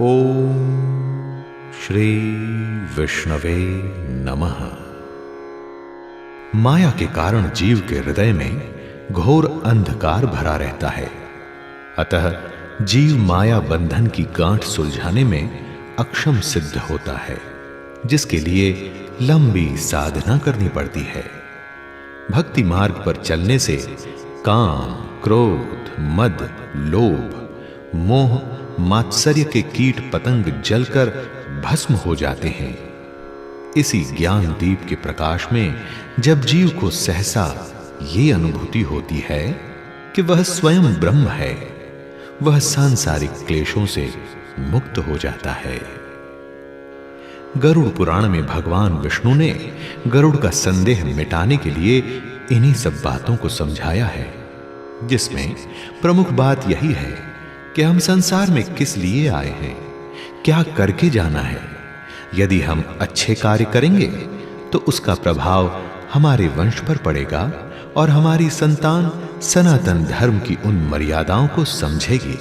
ओम श्री विष्णवे नमः। माया के कारण जीव के हृदय में घोर अंधकार भरा रहता है, अतः जीव माया बंधन की गांठ सुलझाने में अक्षम सिद्ध होता है, जिसके लिए लंबी साधना करनी पड़ती है। भक्ति मार्ग पर चलने से काम, क्रोध, मद, लोभ, मोह, मात्सर्य के कीट पतंग जलकर भस्म हो जाते हैं। इसी ज्ञान दीप के प्रकाश में जब जीव को सहसा ये अनुभूति होती है कि वह स्वयं ब्रह्म है, वह सांसारिक क्लेशों से मुक्त हो जाता है। गरुड़ पुराण में भगवान विष्णु ने गरुड़ का संदेह मिटाने के लिए इन्हीं सब बातों को समझाया है, जिसमें प्रमुख बात यही है कि हम संसार में किस लिए आए हैं, क्या करके जाना है। यदि हम अच्छे कार्य करेंगे तो उसका प्रभाव हमारे वंश पर पड़ेगा और हमारी संतान सनातन धर्म की उन मर्यादाओं को समझेगी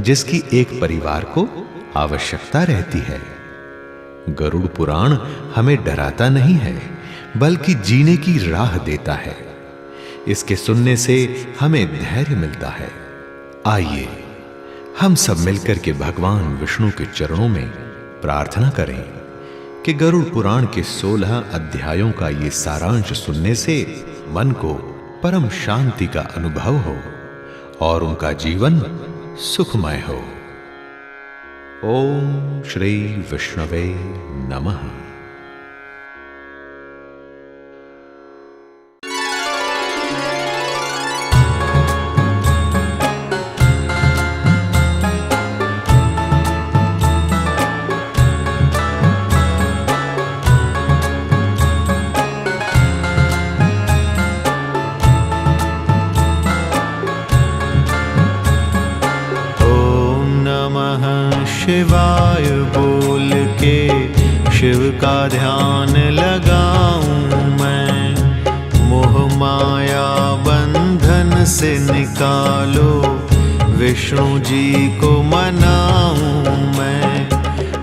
जिसकी एक परिवार को आवश्यकता रहती है। गरुड़ पुराण हमें डराता नहीं है, बल्कि जीने की राह देता है। इसके सुनने से हमें धैर्य मिलता है। आइए हम सब मिलकर के भगवान विष्णु के चरणों में प्रार्थना करें कि गरुड़ पुराण के 16 अध्यायों का ये सारांश सुनने से मन को परम शांति का अनुभव हो और उनका जीवन सुखमय हो। ओम श्री विष्णवे नमः। शिवाय बोल के शिव का ध्यान लगाऊं मैं। मोह माया बंधन से निकालो, विष्णु जी को मनाऊं मैं।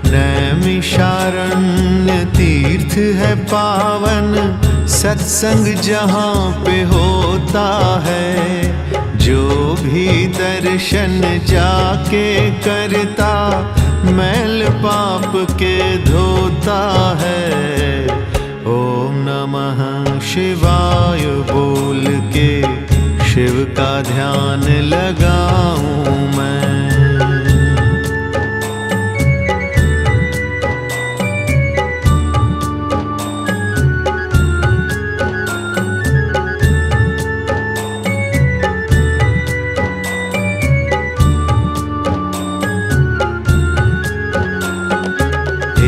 नैमिषारण्य तीर्थ है पावन, सत्संग जहाँ पे होता है। जो भी दर्शन जाके करता, मैल पाप के धोता है। ओम नमः शिवाय बोल के शिव का ध्यान लगाऊं मैं।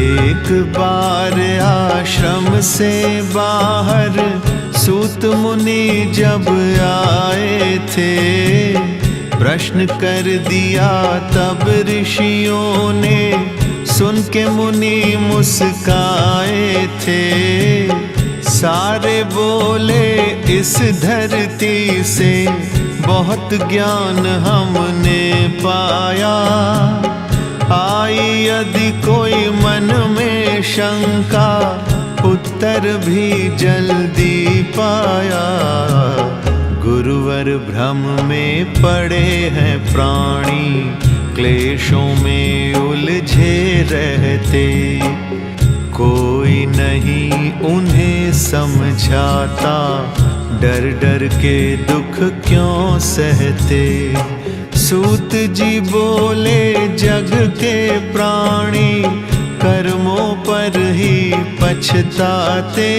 एक बार आश्रम से बाहर सूत मुनि जब आए थे, प्रश्न कर दिया तब ऋषियों ने, सुन के मुनि मुस्काए थे। सारे बोले इस धरती से बहुत ज्ञान हमने पाया। आई यदि कोई मन में शंका, उत्तर भी जल्दी पाया। गुरुवर भ्रम में पड़े हैं प्राणी, क्लेशों में उलझे रहते। कोई नहीं उन्हें समझाता, डर डर के दुख क्यों सहते। सूत जी बोले जग के प्राणी, कर्मों पर ही पछताते।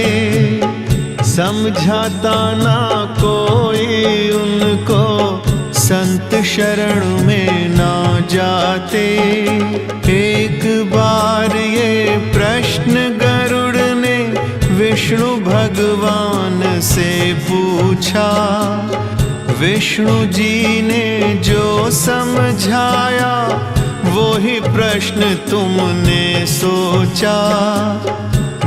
समझाता ना कोई उनको, संत शरण में ना जाते। एक बार ये प्रश्न गरुड़ ने विष्णु भगवान से पूछा। विष्णु जी ने जो समझाया, वो ही प्रश्न तुमने सोचा।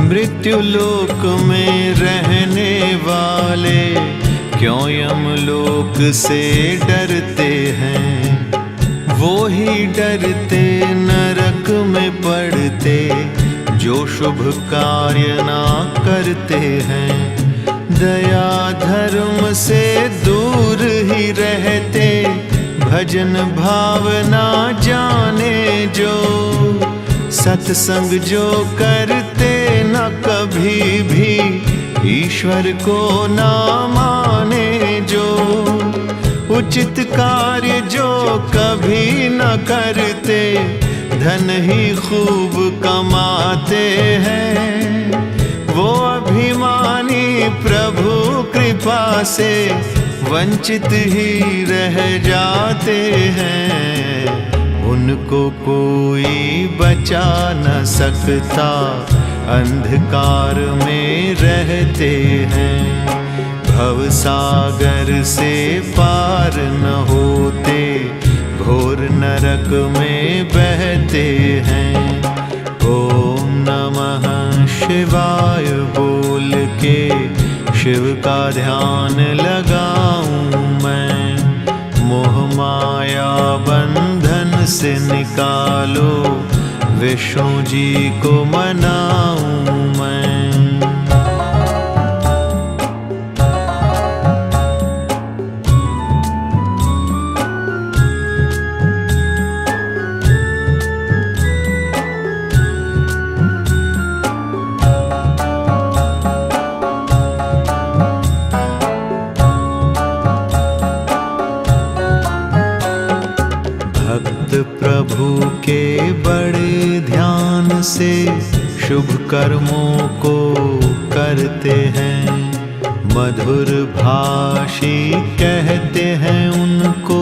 मृत्यु लोक में रहने वाले क्यों यमलोक से डरते हैं। वो ही डरते नरक रहते, जो शुभ कार्य ना करते हैं। दया धर्म से दूर ही रहते, भजन भावना जाने जो। सत्संग जो करते न कभी भी, ईश्वर को ना माने जो। उचित कार्य जो कभी न करते, धन ही खूब कमाते हैं। वो अभिमानी प्रभु कृपा से वंचित ही रह जाते हैं। उनको कोई बचा न सकता, अंधकार में रहते हैं। भवसागर से पार न होते, घोर नरक में बहते हैं। ओम नमः शिवाय बोल के शिव का ध्यान लगाऊं मैं। मोह माया बंधन से निकालो, विष्णु जी को मनाऊं मैं। प्रभु के बड़े ध्यान से शुभ कर्मों को करते हैं। मधुर भाषी कहते हैं उनको,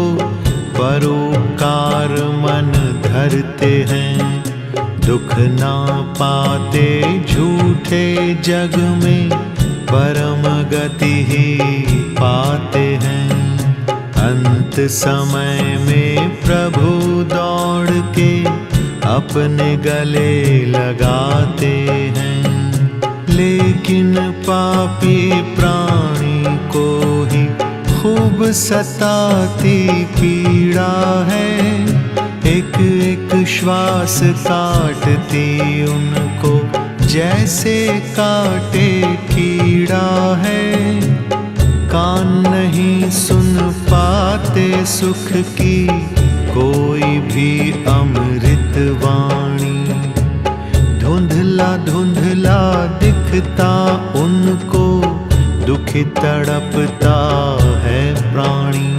परोपकार मन धरते हैं। दुख ना पाते झूठे जग में, परम गति ही पाते हैं। अंत समय में प्रभु दौड़ के अपने गले लगाते हैं। लेकिन पापी प्राणी को ही खूब सताती पीड़ा है। एक एक श्वास काटती उनको, जैसे काटे कीड़ा है। कान नहीं सुन पाते सुख की कोई भी अमृत वाणी। धुंधला धुंधला दिखता उनको, दुखी तड़पता है प्राणी।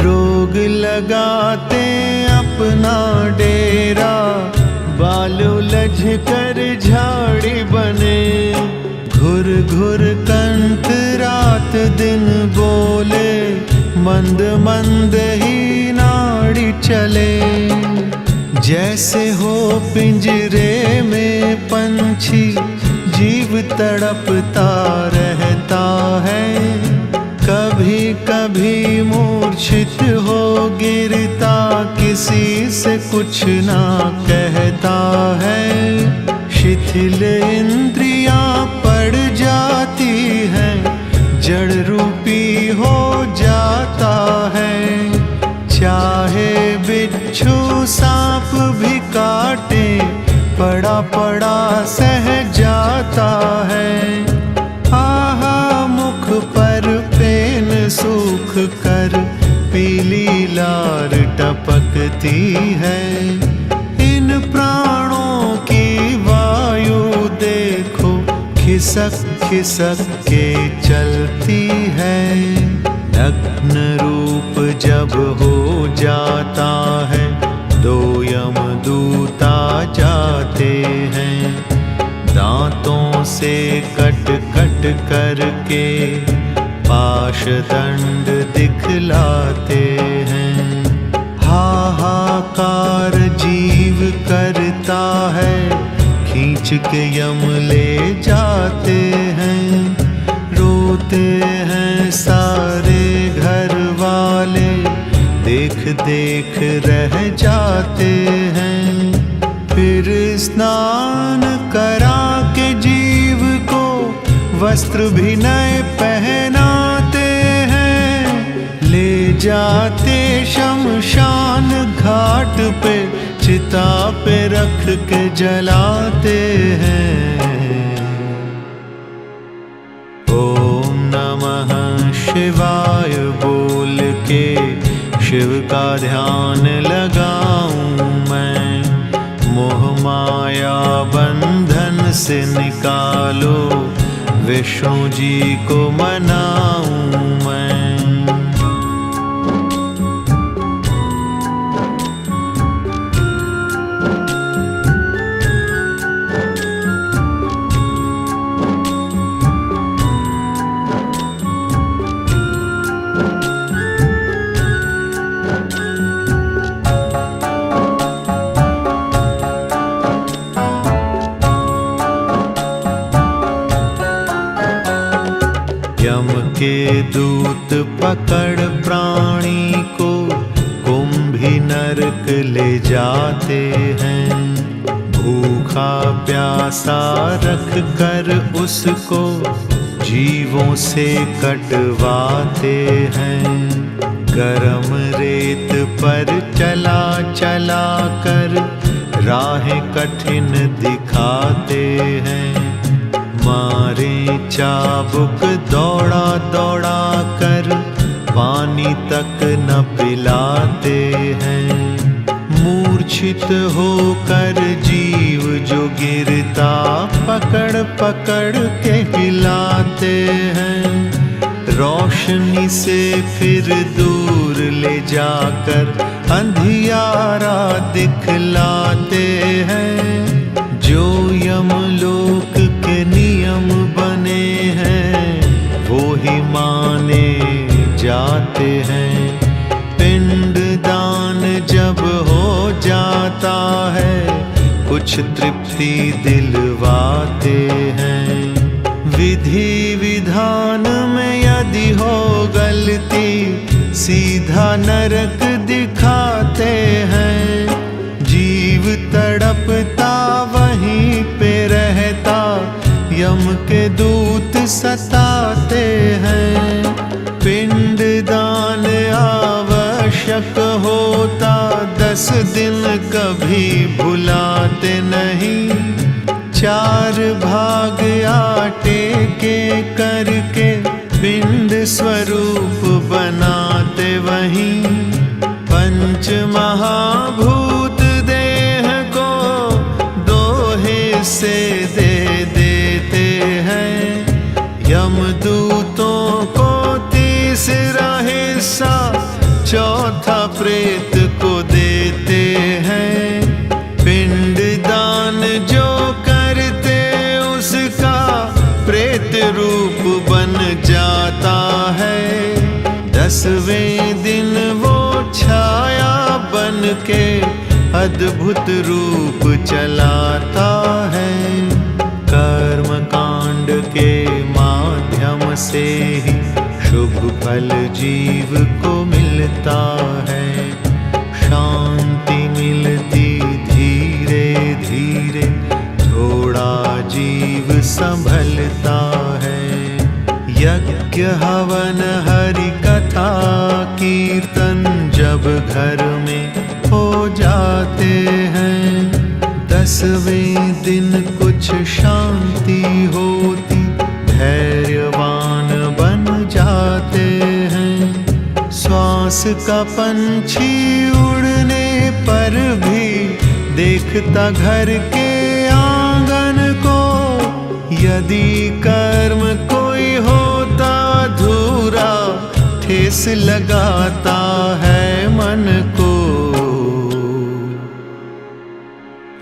रोग लगाते अपना डेरा, बाल उलझ कर झाड़ी बने। घुर घुर कंठ रात दिन बोले, मंद मंद ही नाड़ी चले। जैसे हो पिंजरे में पंछी, जीव तड़पता रहता है। कभी कभी मूर्छित हो गिरता, किसी से कुछ ना कहता है। शिथिल इंद्रियां पड़ जाती हैं, जड़ रूपी हो जाता है। चाहे बिच्छू सांप भी काटे, पड़ा पड़ा सह जाता है। आहा मुख पर पेन सूख कर, पीली लार टपकती है। इन प्राणों की वायु देखो, खिसक खिसक के चलती है। नग्न रूप जब हो जाता है, दो यमदूत आ जाते हैं। दांतों से कट कट करके पाश दंड दिखलाते हैं। हाहाकार जीव करता है, खींच के यम ले जाते हैं। रोते हैं सारे घर वाले, देख देख रह जाते हैं। फिर स्नान करा के जीव को, वस्त्र भी नए पहनाते हैं। ले जाते शमशान घाट पे, चिता पे रख के जलाते हैं। ओम नमः शिवाय बोल के शिव का ध्यान लगाऊं मैं। मोह माया बंधन से निकालो, विष्णु जी को मनाऊं मैं। यम के दूत पकड़ प्राणी को कुंभी नरक ले जाते हैं। भूखा प्यासा रख कर उसको जीवों से कटवाते हैं। गरम रेत पर चला चला कर राहें कठिन दिखाते हैं। मारे चाबुक दौड़ा दौड़ा कर पानी तक न पिलाते हैं। मूर्छित होकर जीव जो गिरता पकड़ पकड़ के हिलाते हैं। रोशनी से फिर दूर ले जाकर अंधियारा दिखलाते हैं। जो यमलोक के नियम बने हैं वो ही माने जाते हैं। पिंड दान जब हो जाता है कुछ तृप्ति दिलवाते हैं। विधि विधान में यदि हो गलती सीधा नरक दिखाते हैं। जीव तड़पता वहीं पे रहता यम के दूत सताते हैं। पिंड दान आवश्यक होता 10 दिन कभी भुलाते नहीं। 4 भाग आटे के करके पिंड स्वरूप बनाते वहीं। पंच महाभूत देह को 2 हिस्से दे देते हैं। यमदूतों को तीसरा हिस्सा चौथा प्रेत को देते हैं। पिंड दान जो करते उसका प्रेत रूप बन जाता है। 10वें दिन वो छाया बन के अद्भुत रूप चलाता है। कर्म कांड के माध्यम से ही शुभ फल जीव को मिलता है। शांति मिलती धीरे धीरे थोड़ा जीव संभलता है। यज्ञ हवन हरि कथा कीर्तन जब घर में हो जाते हैं। 10वें दिन कुछ शांति होती धैर्यवान बन जाते हैं। श्वास का पंछी उड़ने पर भी देखता घर के आंगन को। यदि कर्म कोई होता अधूरा ठेस लगाता है मन को।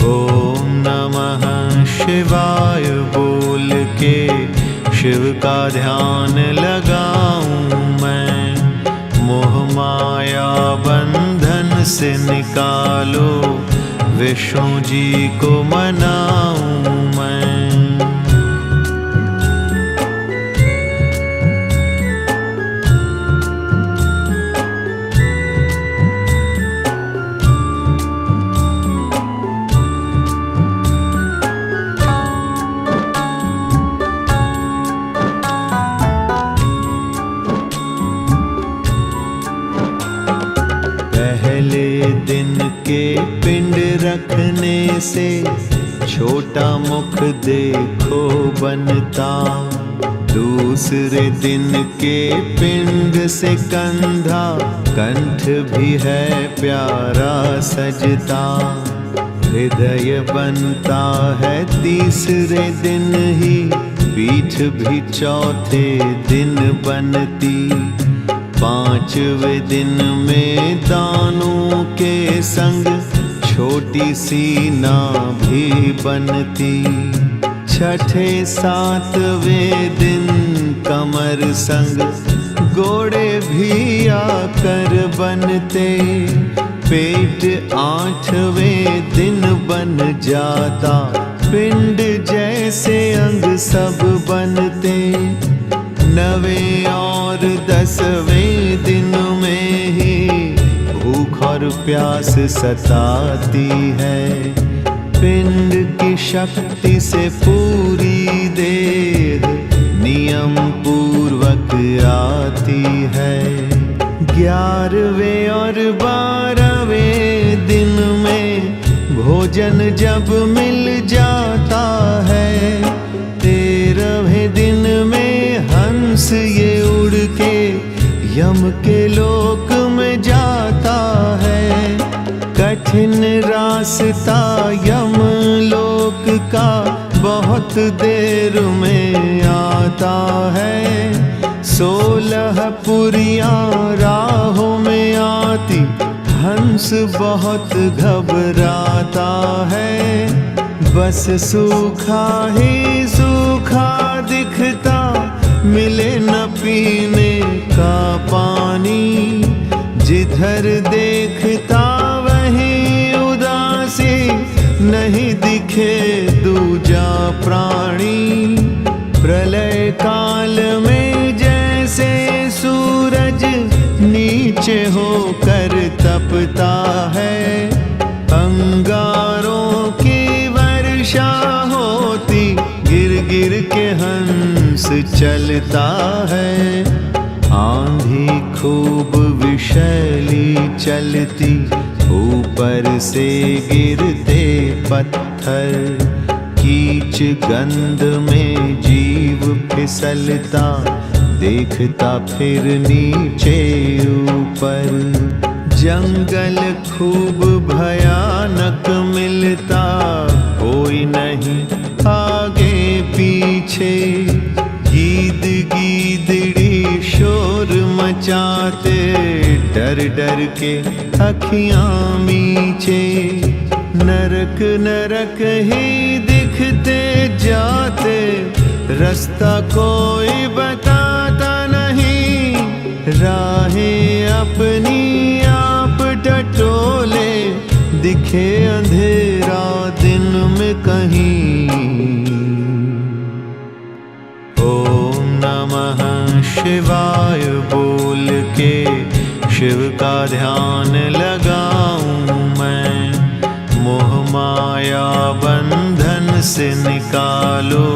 ओम नमः शिवाय बोल के शिव का ध्यान लगाऊं मैं। मोह माया बंधन से निकालो, विष्णु जी को मनाऊं मैं। पहले दिन के पिंड रखने से छोटा मुख देखो बनता। दूसरे दिन के पिंड से कंधा कंठ भी है प्यारा सजता। हृदय बनता है तीसरे दिन ही, पीठ भी चौथे दिन बनती। पांचवें दिन में दानों के संग छोटी सी नाभि बनती। छठे सातवें दिन कमर संग गोड़े भी आकर बनते। पेट आठवें दिन बन जाता, पिंड जैसे अंग सब बनते। नवें और 10वें दिन में ही भूख और प्यास सताती है। पिंड की शक्ति से पूरी देह नियम पूर्वक आती है। 11वें और 12वें दिन में भोजन जब मिल जाता है। 13वें दिन में हंस ये उड़ के यम के लोक में जाता है। कठिन रास्ता यम लोक का बहुत देर में आता है। 16 पुरियां राहों में आती, हंस बहुत घबराता है। बस सूखा ही सूखा दिखता, मिले न पीने का पानी। जिधर देखता वहीं उदासी, नहीं दिखे दूजा प्राणी। प्रलय काल में जैसे सूरज नीचे होकर तपता है। अंगारों की वर्षा होती, गिर गिर के हंस चलता है। आंधी खूब विषैली चलती, ऊपर से गिरते पत्थर। कीच गंध में जीव फिसलता, देखता फिर नीचे ऊपर। जंगल खूब भयानक मिलता, कोई नहीं आगे पीछे। गीद गीदड़ी शोर मचाते, डर डर के अखियां मीचे। नरक नरक ही दिखते जाते, रास्ता कोई बताता नहीं। राहें अपनी आप टटोले, दिखे अंधेरा दिन में कहीं। ओम नमः शिवाय बोल के शिव का ध्यान लगाऊं मैं। मोह माया बंधन से निकालो,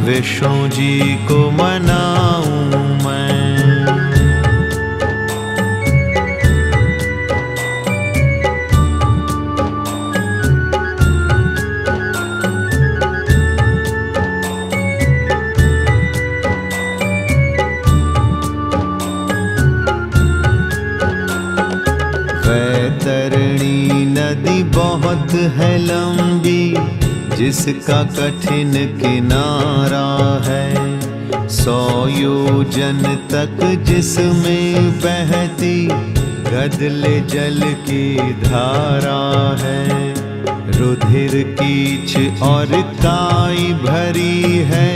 विष्णु जी को मनाऊं मैं। वैतरणी नदी बहुत है लंबी, जिसका कठिन किनारा है। 100 योजन तक जिसमें बहती गदले जल की धारा है। रुधिर कीच और काई भरी है,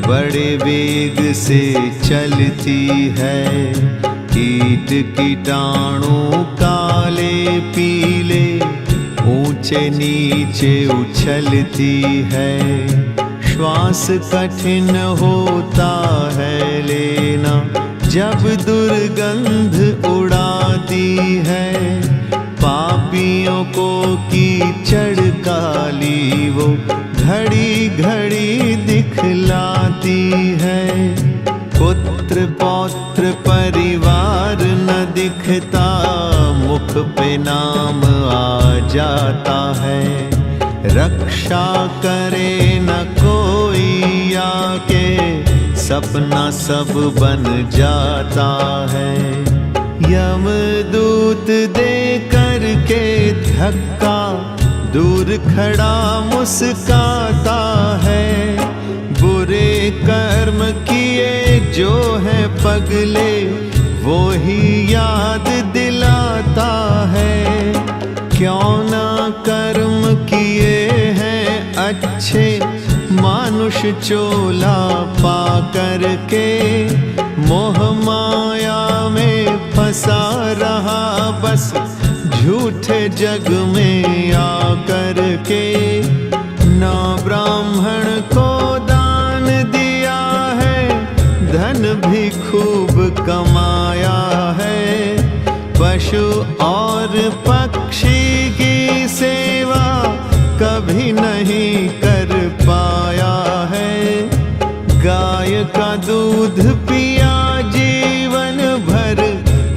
बड़े वेग से चलती है। कीट कीटाणु काले पीले, ऊंचे नीचे उछलती है। श्वास कठिन होता है लेना, जब दुर्गंध उड़ाती है। पापियों को कीचड़ काली वो घड़ी घड़ी दिखलाती है। पुत्र पौत्र परिवार न दिखता, मुख पे नाम आ जाता है। रक्षा करे न कोई आके, सपना सब बन जाता है। यमदूत दे करके धक्का, दूर खड़ा मुस्काता है। बुरे कर्म किए जो है पगले, वो ही याद दिलाता है। क्यों ना कर्म किए हैं अच्छे, मानुष चोला पा करके मोह माया में फंसा रहा बस झूठे जग में आकर के। ना ब्राह्मण को दान दिया है, धन भी खूब कमाया है। पशु और पक्षी की सेवा कभी नहीं कर पाया है। गाय का दूध पिया जीवन भर,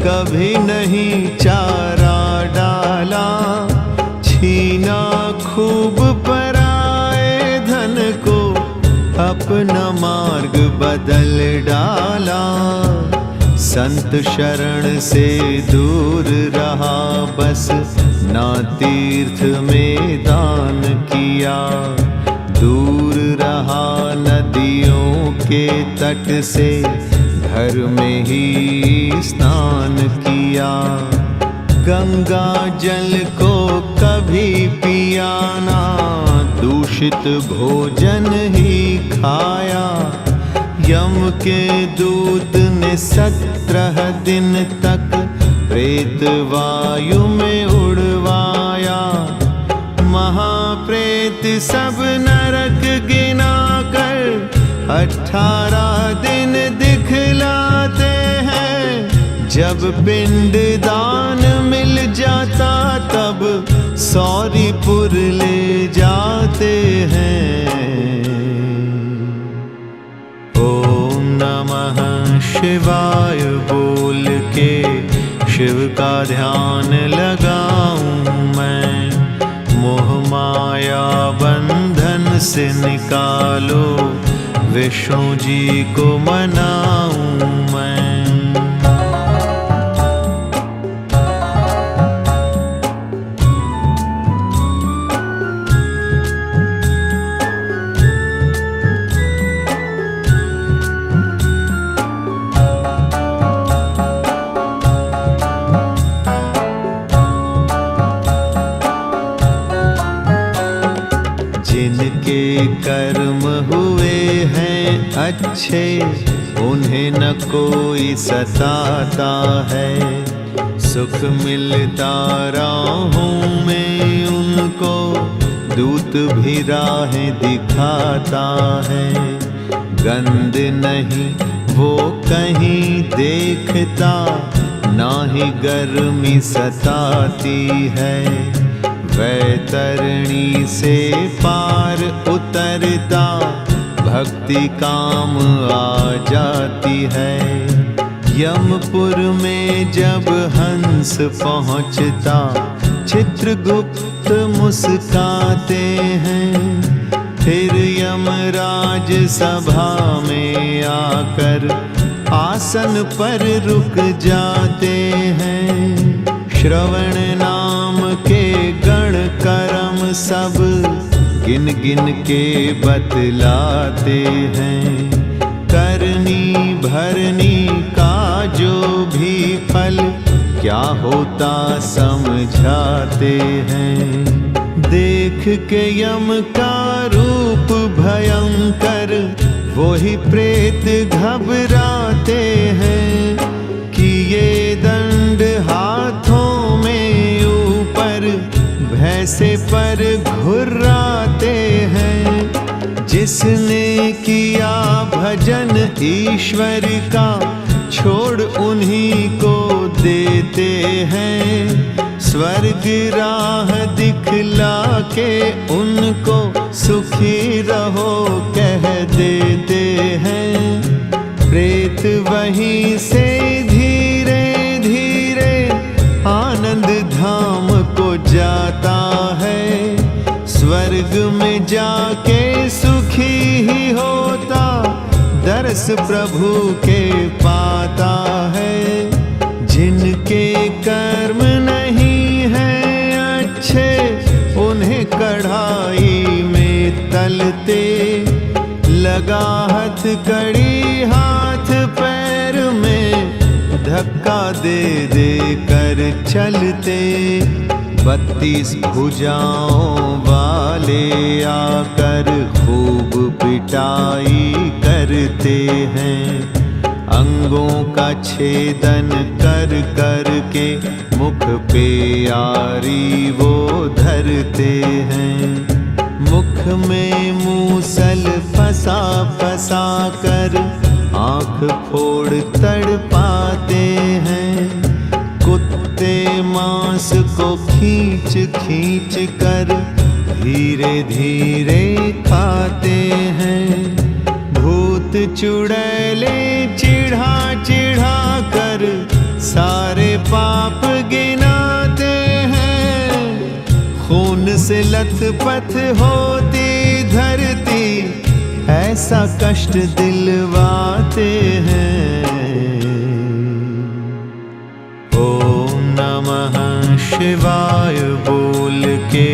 कभी नहीं चारा डाला। छीना खूब पराए धन को, अपना मार्ग बदल डाला। संत शरण से दूर रहा बस, ना तीर्थ में दान किया। दूर रहा नदियों के तट से, घर में ही स्नान किया। गंगा जल को कभी पिया ना, दूषित भोजन ही खाया। यम के दूत ने 17 दिन तक प्रेत वायु में उड़वाया। महाप्रेत सब नरक गिना कर 18 दिन दिखलाते हैं। जब पिंड दान मिल जाता तब सौरीपुर ले जाते हैं। ओम नमः शिवाय बोल के शिव का ध्यान लगाऊं मैं। मोह माया बंधन से निकालो, विष्णु जी को मनाऊं मैं। जिनके कर्म हुए हैं अच्छे, उन्हें न कोई सताता है। सुख मिलता राहों में उनको, दूत भी राहें दिखाता है। गंध नहीं वो कहीं देखता, ना ही गर्मी सताती है। वैतरणी से पार उतरता, भक्ति काम आ जाती है। यमपुर में जब हंस पहुँचता, चित्रगुप्त मुस्काते हैं। फिर यमराज सभा में आकर आसन पर रुक जाते हैं। श्रवण नाम के गण कर्म सब गिन गिन के बतलाते हैं। करनी भरनी का जो भी फल क्या होता समझाते हैं। देख के यम का रूप भयंकर, वही प्रेत घबराते हैं। कि ये दंड हाथों में ऊपर, भैंसे पर घुर्राते हैं। जिसने किया भजन ईश्वर का, छोड़ उन्हीं को देते हैं। स्वर्ग राह दिखला के उनको, सुखी रहो कह देते हैं। प्रेत वहीं से धीरे धीरे आनंद स्वर्ग में जाके सुखी ही होता, दर्श प्रभु के पाता है। जिनके कर्म नहीं है अच्छे, उन्हें कढ़ाई में तलते, लगा हथकड़ी हाथ पैर में, धक्का दे दे कर चलते। 32 भुजाओं वाले आकर खूब पिटाई करते हैं। अंगों का छेदन कर कर के मुख पे आरी वो धरते हैं। मुख में मूसल फंसा फंसा कर आँख फोड़ तड़पाते हैं। कुत्ते मांस को खींच खींच कर धीरे धीरे खाते हैं। भूत चुड़ैले चिढ़ा चिढ़ा कर सारे पाप गिनाते हैं। खून से लथपथ होती धरती, ऐसा कष्ट दिलवाते हैं। ओम नमः शिवाय बोल के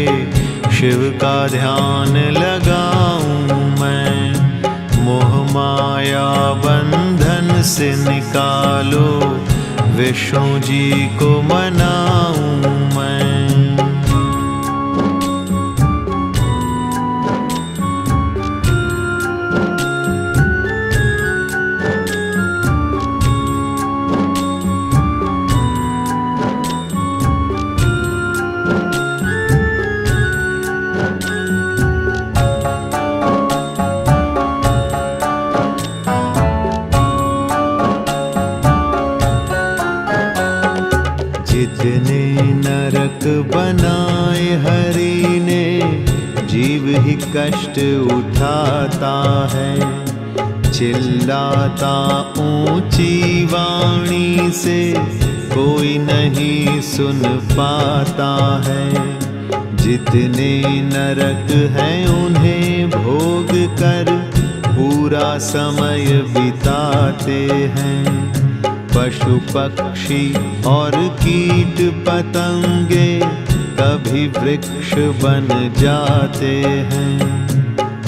शिव का ध्यान लगाऊं मैं। मोह माया बंधन से निकालो, विष्णु जी को मनाऊं मैं। जितने नरक बनाए हरि ने, जीव ही कष्ट उठाता है। चिल्लाता ऊंची वाणी से, कोई नहीं सुन पाता है। जितने नरक हैं उन्हें भोग कर पूरा समय बिताते हैं। पशु पक्षी और कीट पतंगे कभी वृक्ष बन जाते हैं।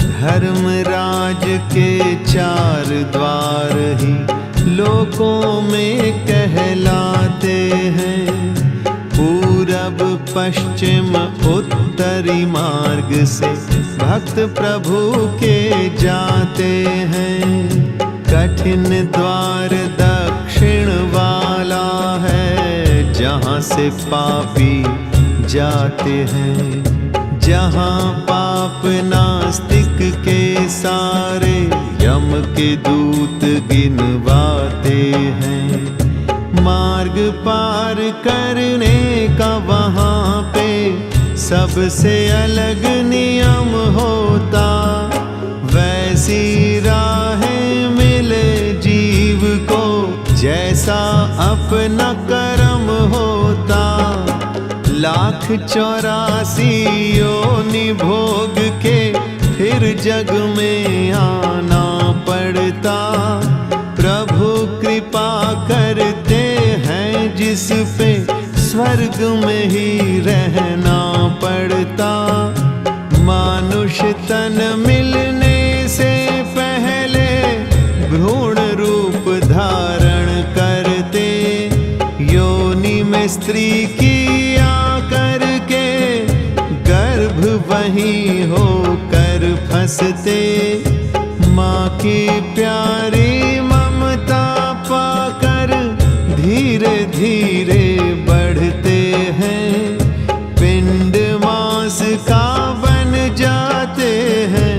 धर्मराज के 4 द्वार ही लोकों में कहलाते हैं। पूरब पश्चिम उत्तरी मार्ग से भक्त प्रभु के जाते हैं। कठिन द्वार दक्षिण वाला है, जहाँ से पापी जाते हैं। जहाँ पाप नास्तिक के सारे यम के दूत गिनवाते हैं। मार्ग पार करने का वहाँ पे सबसे अलग नियम होता। वैसी राहें मिले जीव को, जैसा अपना कर्म होता। 1,84 योनि भोग के फिर जग में आना पड़ता। प्रभु कृपा करते हैं जिस पे, स्वर्ग में ही रहना पड़ता। मानुष तन मिलने से पहले भ्रूण रूप धारण करते। योनि में स्त्री किया करके गर्भ वहीं होकर फंसते। माँ की प्यारी ममता पाकर धीरे धीरे बढ़ते हैं। पिंड मांस का बन जाते हैं,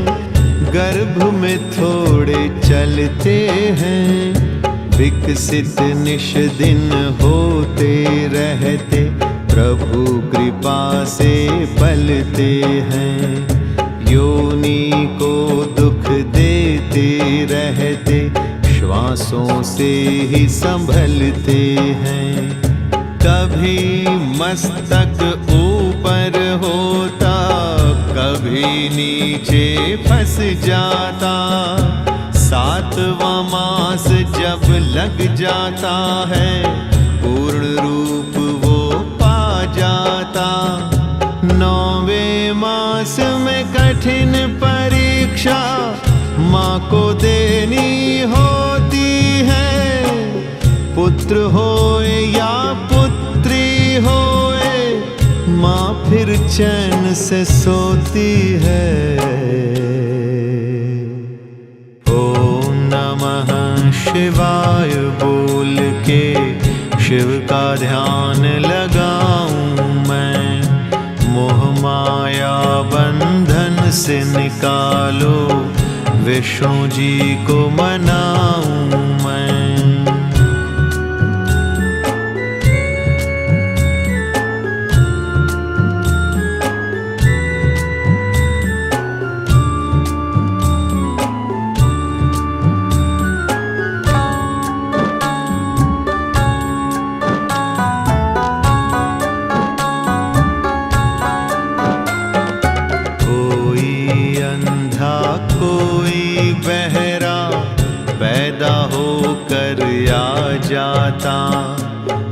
गर्भ में थोड़े चलते हैं। विकसित निश दिन होते रहते, प्रभु कृपा से पलते हैं। योनि को दुख देते रहते, श्वासों से ही संभलते हैं। कभी मस्तक ऊपर होता, कभी नीचे फंस जाता। सातवां मास जब लग जाता है, पूर्ण रूप वो पा जाता। नौवें मास में कठिन परीक्षा माँ को देनी होती है। पुत्र होए या पुत्री होए, माँ फिर चैन से सोती है। ओम नमः शिवाय बोल के शिव का ध्यान लगाऊं मैं। मोह माया बंधन से निकालो, विष्णु जी को मनाऊं मैं। कोई बहरा पैदा होकर आ जाता।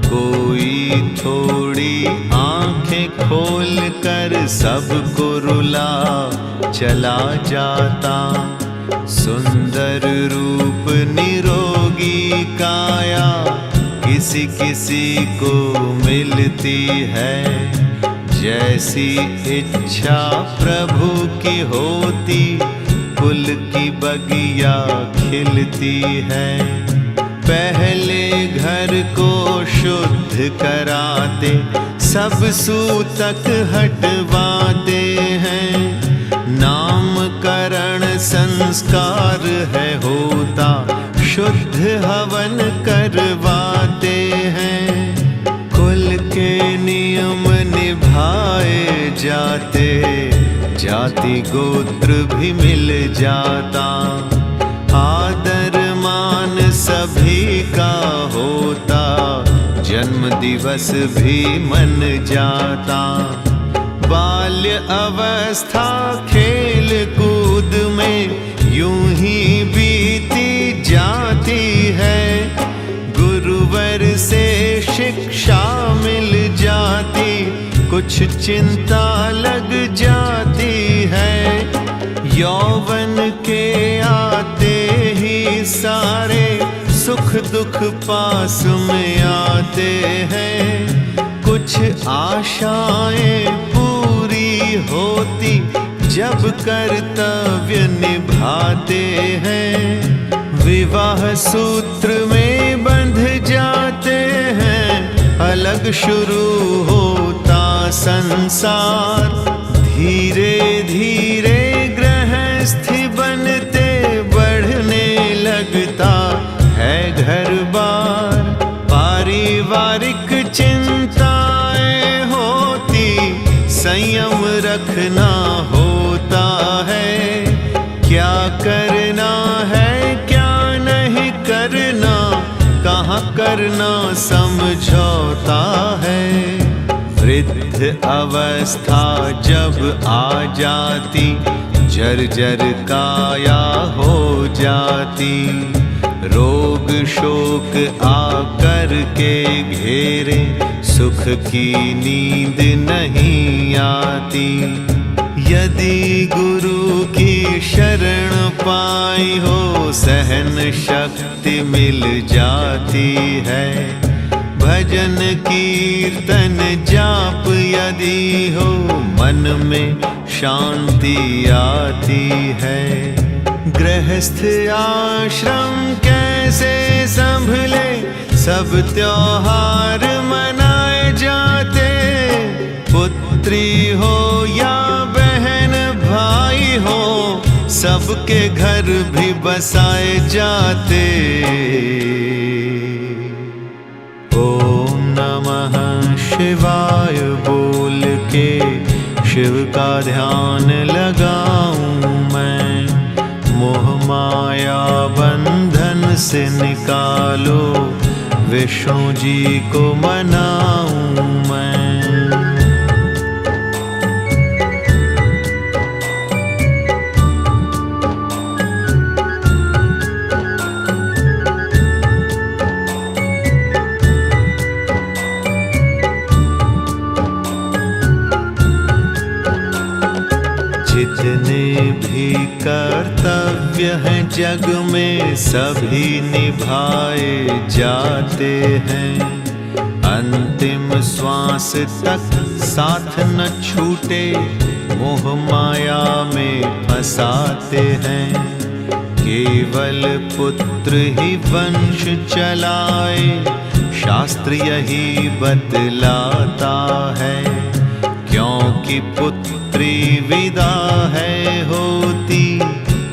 कोई थोड़ी आंखें खोल कर सबको रुला चला जाता। सुंदर रूप निरोगी काया किसी किसी को मिलती है। जैसी इच्छा प्रभु की होती, फूल की बगिया खिलती है। पहले घर को शुद्ध कराते, सब सूतक हटवाते हैं। नामकरण संस्कार है होता, शुद्ध हवन करवाते हैं। कुल के नियम निभाए जाते, जाति गोत्र भी मिल जाता। आदर मान सभी का होता, जन्म दिवस भी मन जाता। बाल्य अवस्था खेल कूद में यूं ही बीती जाती है। गुरुवर से शिक्षा मिल जाती, कुछ चिंता लग जाती है। यौवन के आते ही सारे सुख दुख पास में आते हैं। कुछ आशाएं पूरी होती, जब कर्तव्य निभाते हैं। विवाह सूत्र में बंध जाते हैं, अलग शुरू होता संसार। धीरे धीरे गृहस्थी बनते बढ़ने लगता है घर बार। पारिवारिक चिंताएं होती, संयम रखना होता है। क्या करना है क्या नहीं करना, कहाँ करना समझौता है। वृद्ध अवस्था जब आ जाती, जर्जर काया हो जाती। रोग शोक आकर के घेरे, सुख की नींद नहीं आती। यदि गुरु की शरण पाई हो, सहन शक्ति मिल जाती है। भजन कीर्तन जाप यदि हो, मन में शांति आती है। गृहस्थ आश्रम कैसे संभले, सब त्योहार मनाए जाते। पुत्री हो या बहन भाई हो, सबके घर भी बसाए जाते। ओम नमः शिवाय बोल के शिव का ध्यान लगाऊं मैं। मोह माया बंधन से निकालो, विष्णु जी को मनाऊं मैं। कर्तव्य हैं जग में सभी निभाए जाते हैं। अंतिम श्वास तक साथ न छूटे मोह माया में फंसाते हैं। केवल पुत्र ही वंश चलाए शास्त्र यही बतलाता है। क्योंकि पुत्री विदा है होती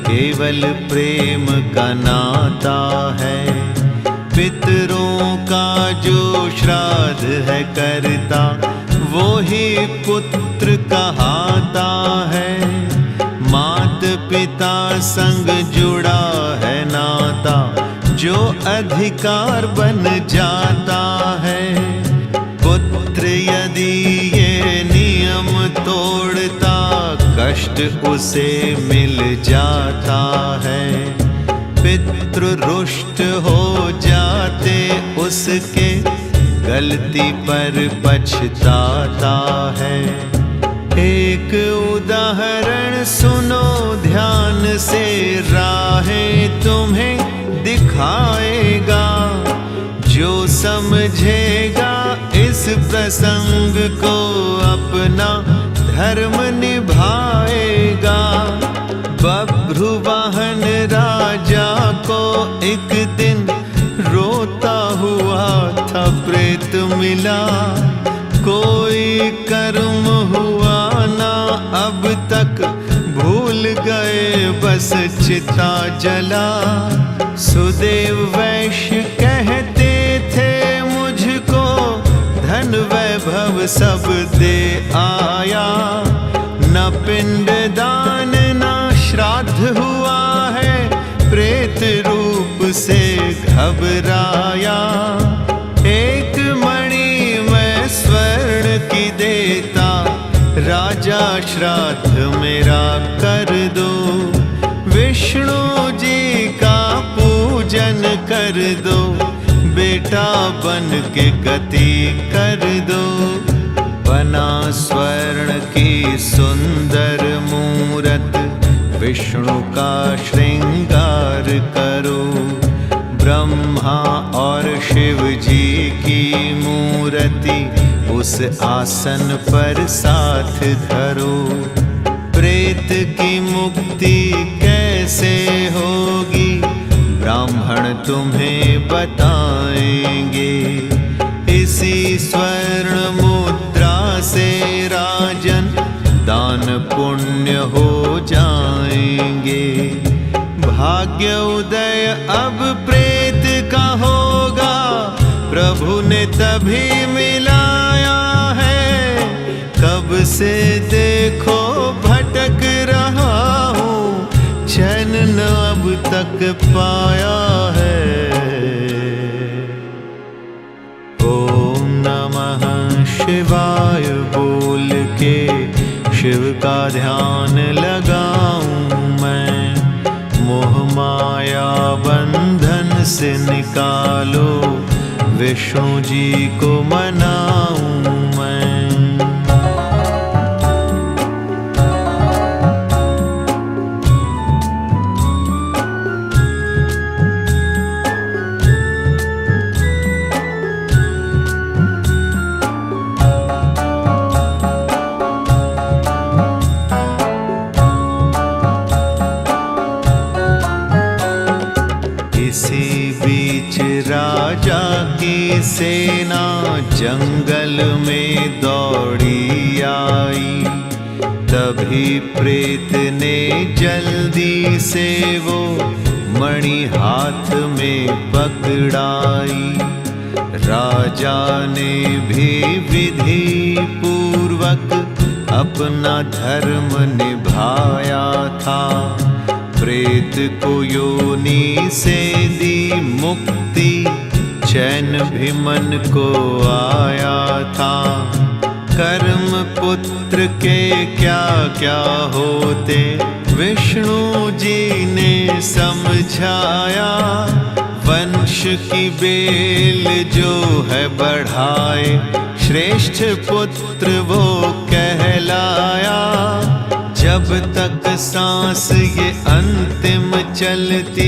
केवल प्रेम का नाता है। पितरों का जो श्राद्ध है करता वो ही पुत्र कहाता है। मात पिता संग जुड़ा है नाता जो अधिकार बन जाता है। पुत्र यदि ये नियम तोड़ता कष्ट उसे मिल जाता है। पितृ रुष्ट हो जाते उसके गलती पर पछताता है। एक उदाहरण सुनो ध्यान से राहें तुम्हें दिखाएगा। जो समझेगा इस प्रसंग को अपना धर्म निभाएगा। बभ्रुवाहन राजा को एक दिन रोता हुआ था प्रेत मिला। कोई कर्म हुआ ना अब तक भूल गए बस चिता जला। सुदेव वैश्य कहते थे मुझको धन वैभव सब दे आया। न पिंड दान न श्राद्ध हुआ है प्रेत रूप से घबराया। एक मणि मैं स्वर्ण की देता राजा श्राद्ध मेरा कर दो। विष्णु जी का पूजन कर दो बेटा बन के गति कर दो। बना स्वर्ण की सुंदर मूरत विष्णु का श्रृंगार करो। ब्रह्मा और शिव जी की मूर्ति उस आसन पर साथ धरो। प्रेत की मुक्ति कैसे होगी ब्राह्मण तुम्हें बताएंगे। इसी स्वर्ण मुद्रा से राजन दान पुण्य हो जाएंगे। भाग्य उदय अब प्रेत का होगा प्रभु ने तभी मिलाया है। कब से देखो भटक रहा हूँ चैन न अब तक पाया है। ओम नमः शिवाय बोल के शिव का ध्यान लगाऊं मैं। मोह माया बंधन से निकालो विष्णु जी को मनाऊं मैं। इसी बीच राजा की सेना जंगल में दौड़ी आई। तभी प्रेत ने जल्दी से वो मणि हाथ में पकड़ाई। राजा ने भी विधि पूर्वक अपना धर्म निभाया था। प्रेत को योनि से दी मुक्ति चैन भी मन को आया था। कर्म पुत्र के क्या क्या होते विष्णु जी ने समझाया। वंश की बेल जो है बढ़ाए श्रेष्ठ पुत्र वो कहलाया। जब तक सांस ये अंतिम चलती,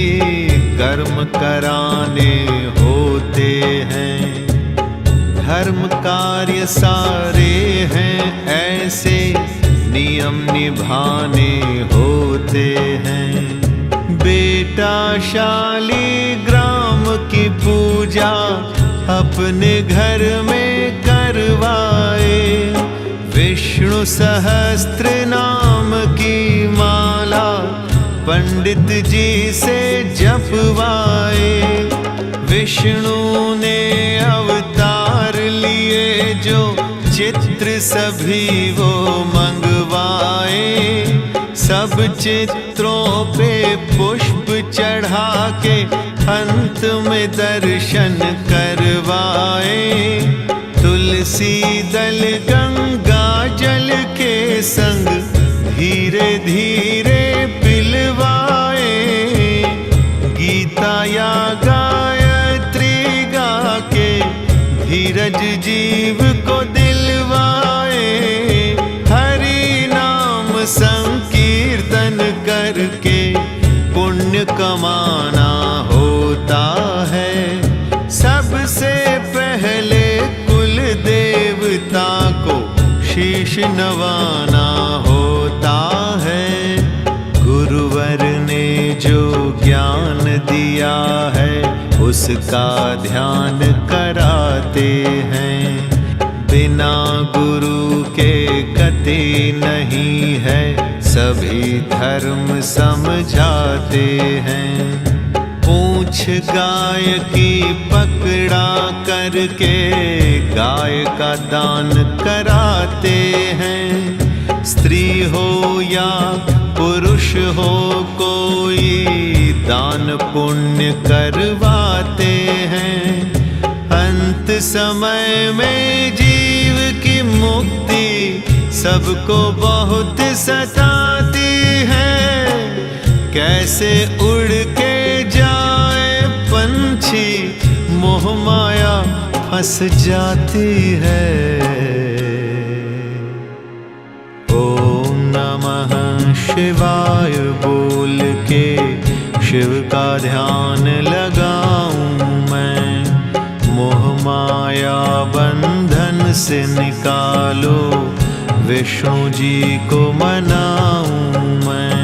कर्म कराने होते हैं। धर्म कार्य सारे हैं ऐसे, नियम निभाने होते हैं। बेटा शालिग्राम की पूजा अपने घर में करवाए, विष्णु सहस्त्र नाम की माला पंडित जी से जपवाए। विष्णु ने अवतार लिए जो चित्र सभी वो मंगवाए, सब चित्रों पे पुष्प चढ़ा के अंत में दर्शन करवाए। तुलसी दल गंगा जल के संग धीरे धीरे पिलवाए, गीता या गायत्री गा के धीरज जीव को दिलवाए। हरि नाम संकीर्तन करके पुण्य कमाना होता है। सबसे पहले कुल देवता को शीश नवाना होता है। गुरुवर ने जो ज्ञान दिया है उसका ध्यान कराते हैं। बिना गुरु के गति नहीं है, सभी धर्म समझाते हैं। पूंछ गाय की पकड़ा करके गाय का दान कराते हैं। स्त्री हो या पुरुष हो कोई दान पुण्य करवाते हैं। अंत समय में जीव की मुक्ति सबको बहुत सताती है। कैसे उड़ के जाए पंछी, मोह माया फंस जाती है। ओम नमः शिवाय बोल के शिव का ध्यान लगाऊं मैं। मोह माया बंधन से निकालो, विष्णु जी को मनाऊं मैं।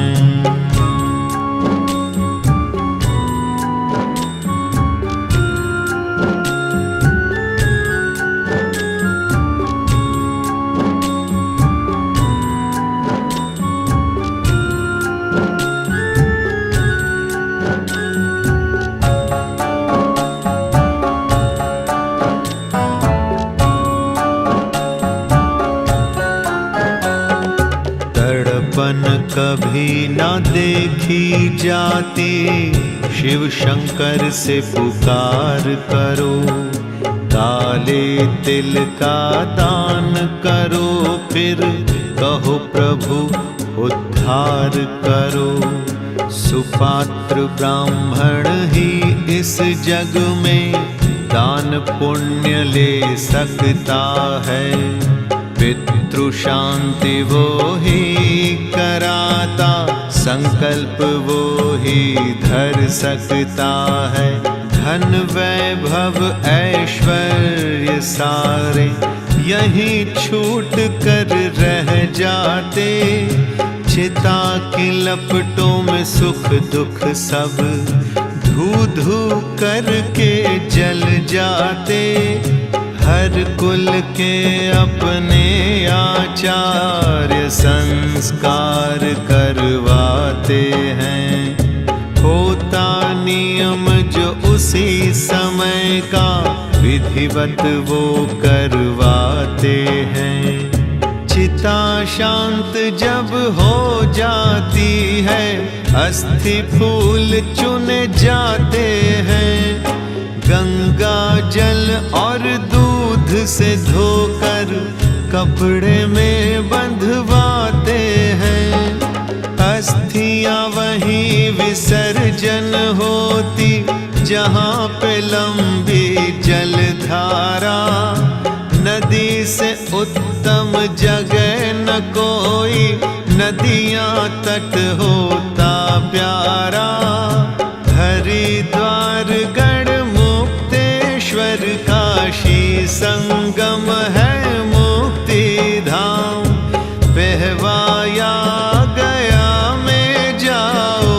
कभी ना देखी जाती, शिव शंकर से पुकार करो। काले तिल का दान करो, फिर कहो प्रभु उद्धार करो। सुपात्र ब्राह्मण ही इस जग में दान पुण्य ले सकता है। पितृ शांति वो ही कराता, संकल्प वो ही धर सकता है। धन वैभव ऐश्वर्य सारे यहीं छूट कर रह जाते। चिता की लपटों में सुख दुख सब धू धू करके जल जाते। हर कुल के अपने आचार्य संस्कार करवाते हैं। होता नियम जो उसी समय का, विधिवत वो करवाते हैं। चिता शांत जब हो जाती है, अस्थि फूल चुने जाते हैं। गंगा जल और दूध से धोकर कपड़े में बंधवाते हैं। अस्थियां वहीं विसर्जन होती, जहाँ पे लंबी जलधारा। नदी से उत्तम जगह न कोई, नदियां तट होता प्यारा, हरिद्वार गढ़ मुक्तेश्वर काशी संगम है मुक्ति धाम। पहवाया गया में जाओ,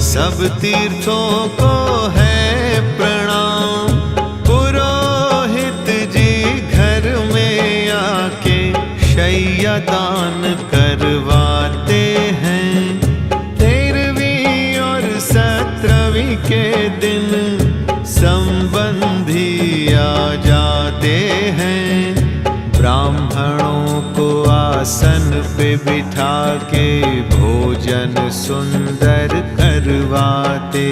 सब तीर्थों को है प्रणाम। पुरोहित जी घर में आके शैया दान करवाते हैं। 13वीं और 17वीं के दिन संबंधी आ जाते हैं। ब्राह्मणों को आसन पे बिठा के भोजन सुंदर करवाते।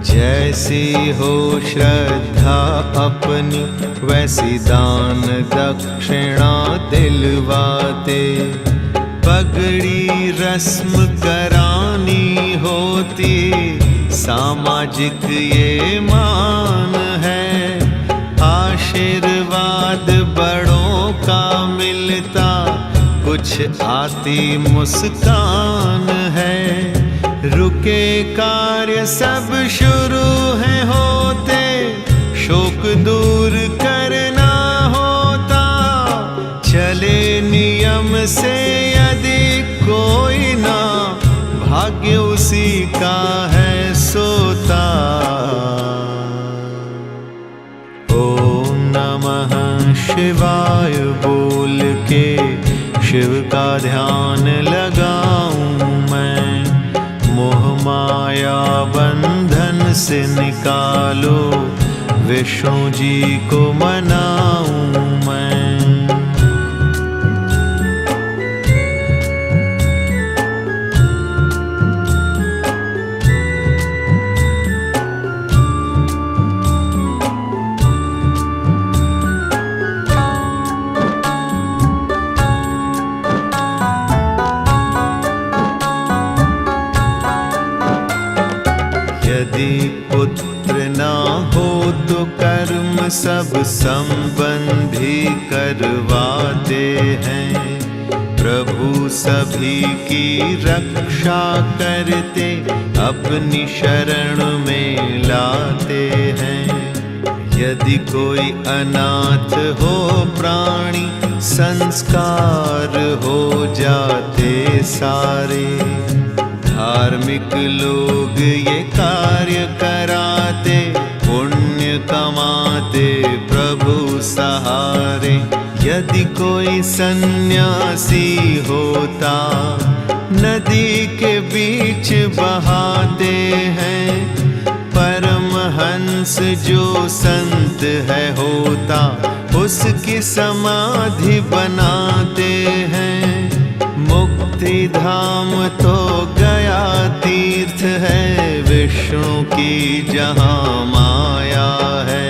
जैसी हो श्रद्धा अपनी वैसी दान दक्षिणा दिलवाते। पगड़ी रस्म करानी होती, सामाजिक ये मान है। आशीर्वाद बड़ों का मिलता, कुछ आती मुस्कान है। रुके कार्य सब शुरू है होते, शोक दूर करना होता। चले नियम से यदि कोई ना, भाग्य उसी का है सोता। ओम नमः शिवाय बोल के शिव का ध्यान लगाऊं मैं। मोह माया बंधन से निकालो, विष्णु जी को मनाऊं मैं। यदि पुत्र ना हो तो कर्म सब संबंधी करवाते हैं। प्रभु सभी की रक्षा करते, अपनी शरण में लाते हैं। यदि कोई अनाथ हो प्राणी, संस्कार हो जाते सारे। धार्मिक लोग ये कार्य कराते, पुण्य कमाते प्रभु सहारे। यदि कोई सन्यासी होता, नदी के बीच बहाते हैं। परमहंस जो संत है होता, उसकी समाधि बनाते हैं। मुक्ति धाम तो गया तीर्थ है, विष्णु की जहाँ माया है।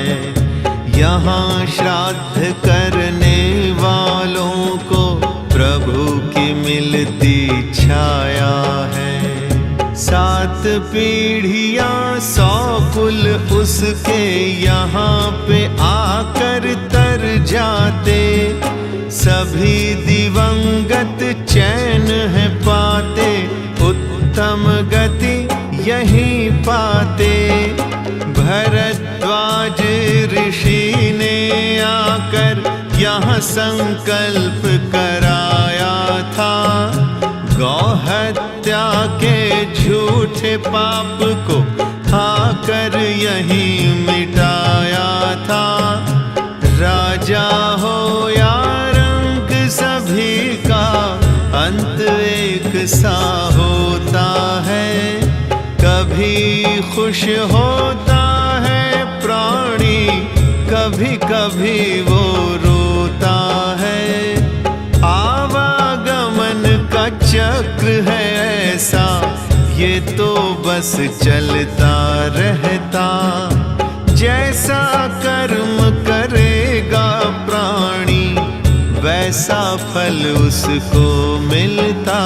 यहाँ श्राद्ध करने वालों को प्रभु की मिलती छाया है। 7 पीढ़ियाँ 100 कुल उसके यहाँ पे आकर तर जाते। सभी दिवंगत चैन है पाते, उत्तम गति यहीं पाते। भरद्वाज ऋषि ने आकर यहाँ संकल्प कराया था। गौ हत्या के झूठे पाप को आकर यहीं मिटाया था। राजा हो या रंग सभी का अंत एक सा होता है। कभी खुश होता है प्राणी, कभी कभी वो रोता है। आवागमन का चक्र है ऐसा, ये तो बस चलता रहता। जैसा कर्म करेगा प्राणी, वैसा फल उसको मिलता।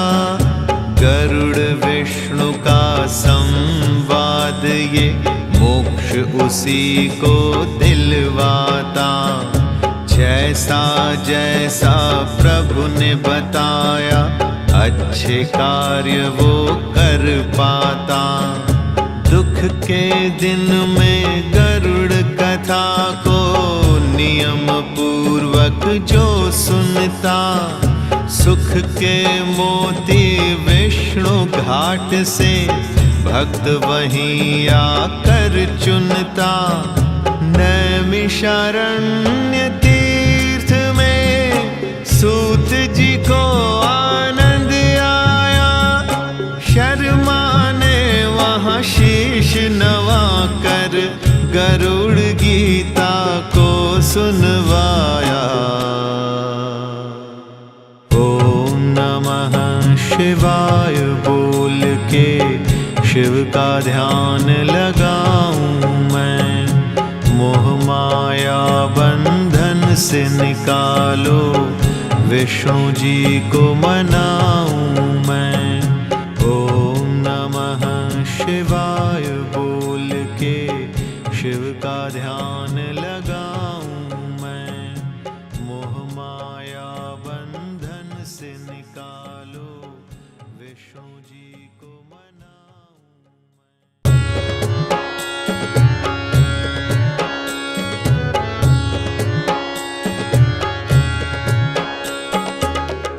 गरुड़ विष्णु का संवाद ये मोक्ष उसी को दिलवाता। जैसा जैसा प्रभु ने बताया अच्छे कार्य वो कर पाता। दुख के दिन में गरुड़ कथा को नियम पूर्वक जो सुनता, सुख के मोती विष्णु घाट से भक्त वहीं आकर चुनता। नैमिषारण्य तीर्थ में सूत जी को आनंद आया, शर्मा ने वहाँ शीश नवा कर गरुड़ गीता को सुनवाया। ओम नमः शिवाय बोल के शिव का ध्यान लगाऊं मैं, मोह माया बंधन से निकालो, विष्णु जी को मनाऊं मैं। ओम नमः शिवाय बोल के शिव का ध्यान लगाऊं मैं, मोह माया बंधन से निकालो, विष्णु जी को मनाऊं।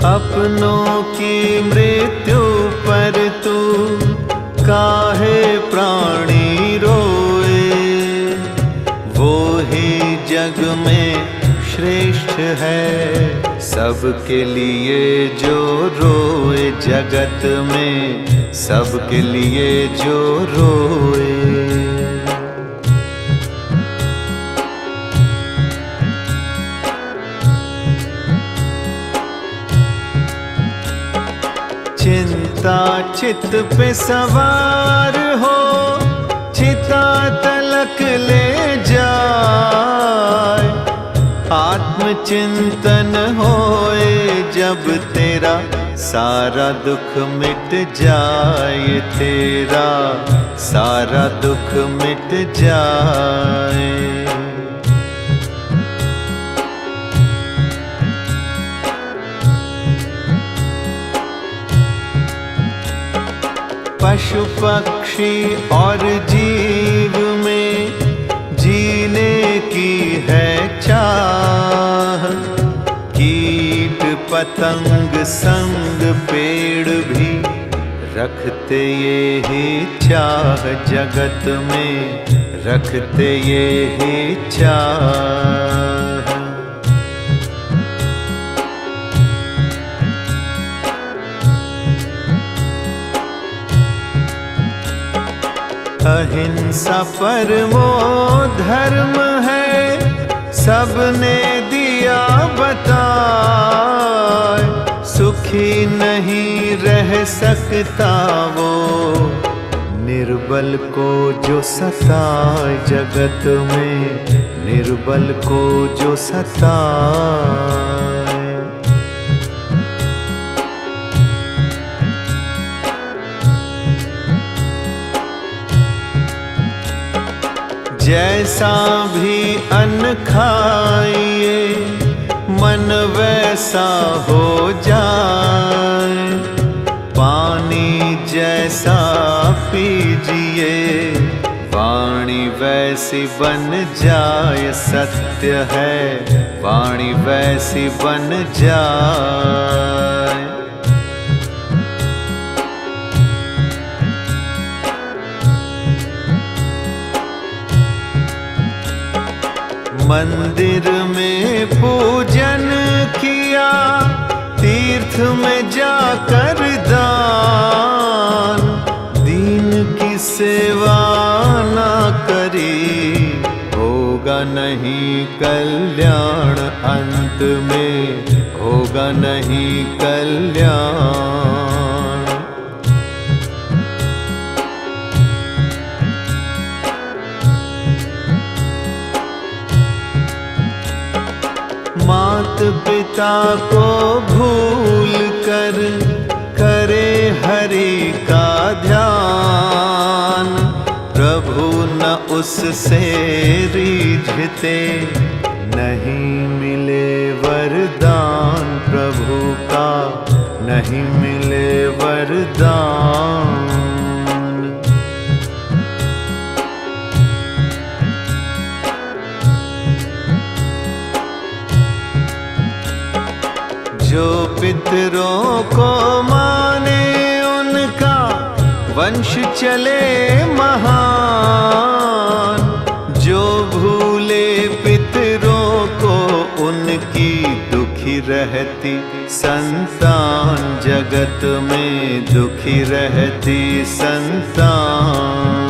अपनों की मृत्यु पर तू काहे प्राणी रोए, वो ही जग में श्रेष्ठ है सबके लिए जो रोए, जगत में सबके लिए जो रोए। चिंता चित पे सवार हो, चिता तलक ले जाए, आत्मचिंतन होए जब तेरा सारा दुख मिट जाए, तेरा सारा दुख मिट जाए। पशु पक्षी और जीव में जीने की है चाह, कीट पतंग संग पेड़ भी रखते ये ही चाह, जगत में रखते ये ही चाह। अहिंसा परमो धर्म है, सबने दिया बताए, सुखी नहीं रह सकता वो निर्बल को जो सताए, जगत में निर्बल को जो सताए। जैसा भी अन्न खाइए मन वैसा हो जाए, पानी जैसा पीजिए वाणी वैसी बन जाए, सत्य है वाणी वैसी बन जाए। मंदिर में पूजन किया, तीर्थ में जाकर दान, दीन की सेवा ना करी, होगा नहीं कल्याण, अंत में होगा नहीं कल्याण। मात पिता को भूल कर करे हरि का ध्यान, प्रभु न उससे रीझते, नहीं मिले वरदान प्रभु का, नहीं मिले वरदान। जो पितरों को माने उनका वंश चले महान, जो भूले पितरों को उनकी दुखी रहती संतान, जगत में दुखी रहती संतान।